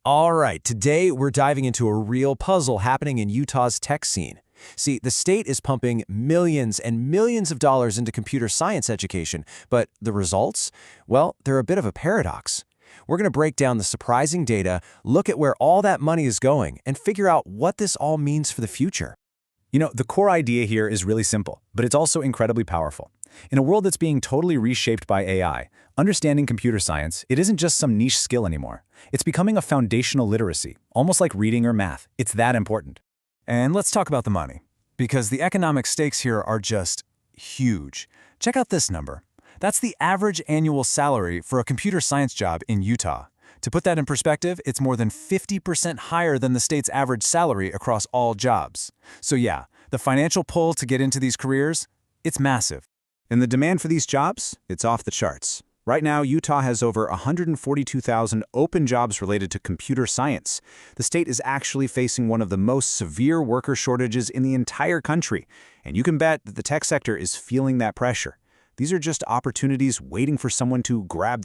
All right, today we're diving into a real puzzle happening in Utah's tech scene. See, the state is pumping millions and millions of dollars into computer science education, but the results? Well, they're a bit of a paradox. We're going to break down the surprising data, look at where all that money is going, and figure out what this all means for the future. The core idea here is really simple, but it's also incredibly powerful. In a world that's being totally reshaped by AI, understanding computer science, it isn't just some niche skill anymore. It's becoming a foundational literacy, almost like reading or math. It's that important. And let's talk about the money, because the economic stakes here are just huge. Check out this number. That's the average annual salary for a computer science job in Utah. To put that in perspective, it's more than 50% higher than the state's average salary across all jobs. So yeah, the financial pull to get into these careers, it's massive. And the demand for these jobs? It's off the charts. Right now, Utah has over 142,000 open jobs related to computer science. The state is actually facing one of the most severe worker shortages in the entire country, and you can bet that the tech sector is feeling that pressure. These are just opportunities waiting for someone to grab.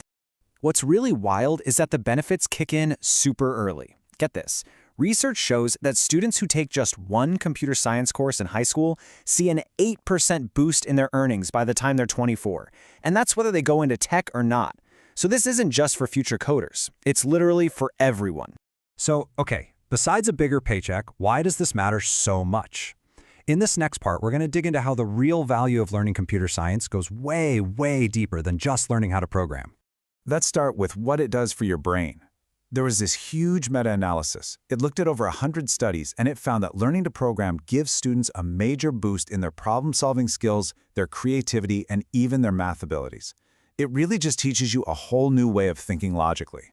What's really wild is that the benefits kick in super early. Get this. Research shows that students who take just one computer science course in high school see an 8% boost in their earnings by the time they're 24. And that's whether they go into tech or not. So this isn't just for future coders. It's literally for everyone. So, okay, besides a bigger paycheck, why does this matter so much? In this next part, we're going to dig into how the real value of learning computer science goes way, way deeper than just learning how to program. Let's start with what it does for your brain. There was this huge meta-analysis. It looked at over 100 studies, and it found that learning to program gives students a major boost in their problem-solving skills, their creativity, and even their math abilities. It really just teaches you a whole new way of thinking logically.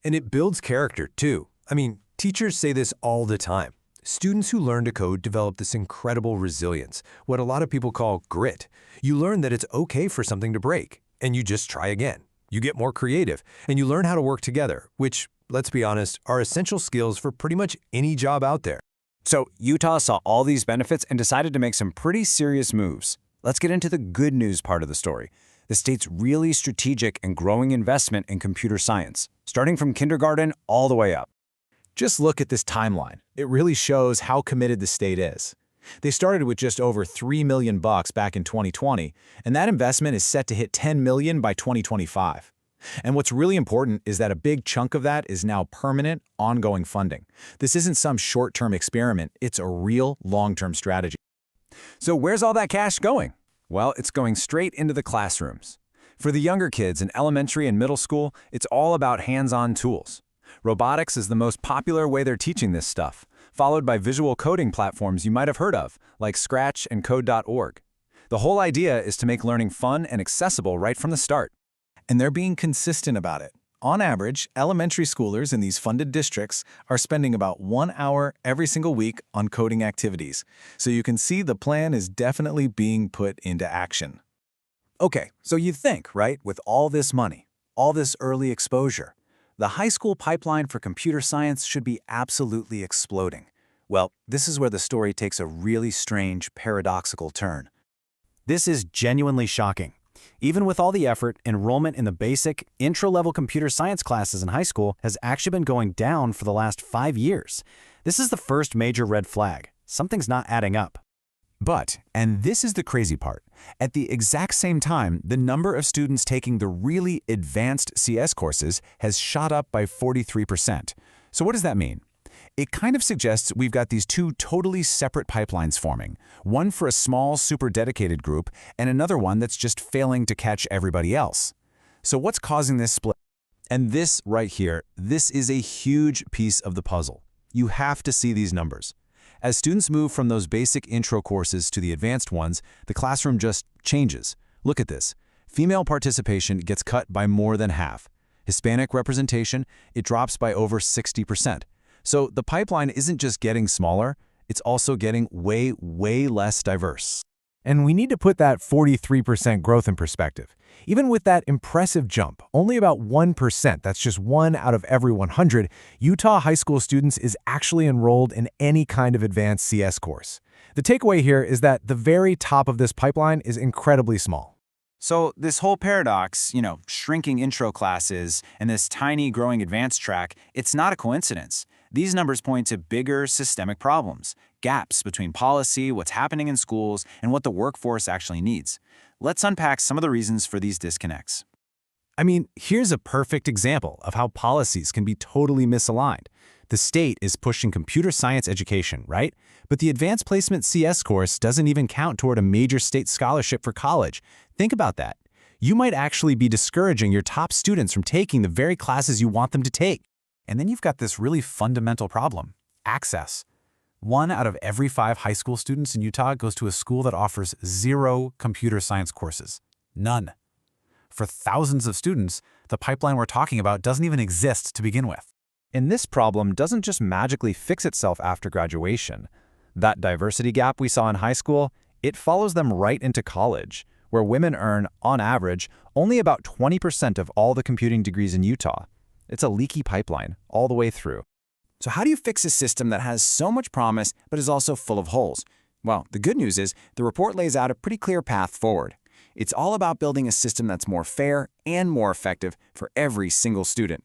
And it builds character, too. I mean, teachers say this all the time. Students who learn to code develop this incredible resilience, what a lot of people call grit. You learn that it's okay for something to break, and you just try again. You get more creative, and you learn how to work together, which, let's be honest, are essential skills for pretty much any job out there. So Utah saw all these benefits and decided to make some pretty serious moves. Let's get into the good news part of the story. The state's really strategic and growing investment in computer science, starting from kindergarten all the way up. Just look at this timeline. It really shows how committed the state is. They started with just over $3 million back in 2020, and that investment is set to hit $10 million by 2025. And what's really important is that a big chunk of that is now permanent, ongoing funding. This isn't some short-term experiment, it's a real long-term strategy. So where's all that cash going? Well, it's going straight into the classrooms. For the younger kids in elementary and middle school, it's all about hands-on tools. Robotics is the most popular way they're teaching this stuff, followed by visual coding platforms you might have heard of, like Scratch and Code.org. The whole idea is to make learning fun and accessible right from the start. And they're being consistent about it. On average, elementary schoolers in these funded districts are spending about 1 hour every single week on coding activities. So you can see the plan is definitely being put into action. Okay, so you think, right, with all this money, all this early exposure, the high school pipeline for computer science should be absolutely exploding. Well, this is where the story takes a really strange, paradoxical turn. This is genuinely shocking. Even with all the effort, enrollment in the basic, intro-level computer science classes in high school has actually been going down for the last 5 years. This is the first major red flag. Something's not adding up. But, and this is the crazy part, at the exact same time, the number of students taking the really advanced CS courses has shot up by 43%. So what does that mean? It kind of suggests we've got these two totally separate pipelines forming, one for a small, super dedicated group, and another one that's just failing to catch everybody else. So what's causing this split? And this right here, this is a huge piece of the puzzle. You have to see these numbers. As students move from those basic intro courses to the advanced ones, the classroom just changes. Look at this. Female participation gets cut by more than half. Hispanic representation, it drops by over 60%. So the pipeline isn't just getting smaller, it's also getting way, way less diverse. And we need to put that 43% growth in perspective. Even with that impressive jump, only about 1%, that's just 1 out of every 100, Utah high school students is actually enrolled in any kind of advanced CS course. The takeaway here is that the very top of this pipeline is incredibly small. So this whole paradox, shrinking intro classes and this tiny growing advanced track, it's not a coincidence. These numbers point to bigger systemic problems, gaps between policy, what's happening in schools, and what the workforce actually needs. Let's unpack some of the reasons for these disconnects. I mean, here's a perfect example of how policies can be totally misaligned. The state is pushing computer science education, right? But the advanced placement CS course doesn't even count toward a major state scholarship for college. Think about that. You might actually be discouraging your top students from taking the very classes you want them to take. And then you've got this really fundamental problem: access. 1 out of every 5 high school students in Utah goes to a school that offers 0 computer science courses. None. For thousands of students, the pipeline we're talking about doesn't even exist to begin with. And this problem doesn't just magically fix itself after graduation. That diversity gap we saw in high school, it follows them right into college, where women earn, on average, only about 20% of all the computing degrees in Utah. It's a leaky pipeline all the way through. So how do you fix a system that has so much promise but is also full of holes? Well, the good news is the report lays out a pretty clear path forward. It's all about building a system that's more fair and more effective for every single student.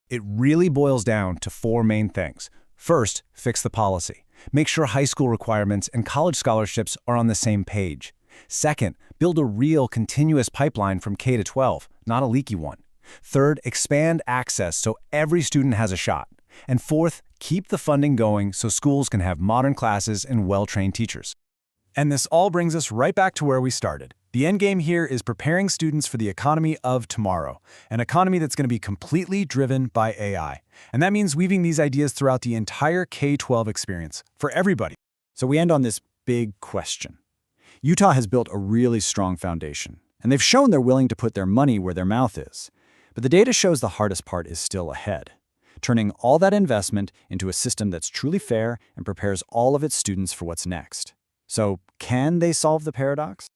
It really boils down to 4 main things. First, fix the policy. Make sure high school requirements and college scholarships are on the same page. Second, build a real continuous pipeline from K to 12, not a leaky one. Third, expand access so every student has a shot. And fourth, keep the funding going so schools can have modern classes and well-trained teachers. And this all brings us right back to where we started. The end game here is preparing students for the economy of tomorrow, an economy that's going to be completely driven by AI. And that means weaving these ideas throughout the entire K-12 experience for everybody. So we end on this big question. Utah has built a really strong foundation, and they've shown they're willing to put their money where their mouth is. But the data shows the hardest part is still ahead, turning all that investment into a system that's truly fair and prepares all of its students for what's next. So can they solve the paradox?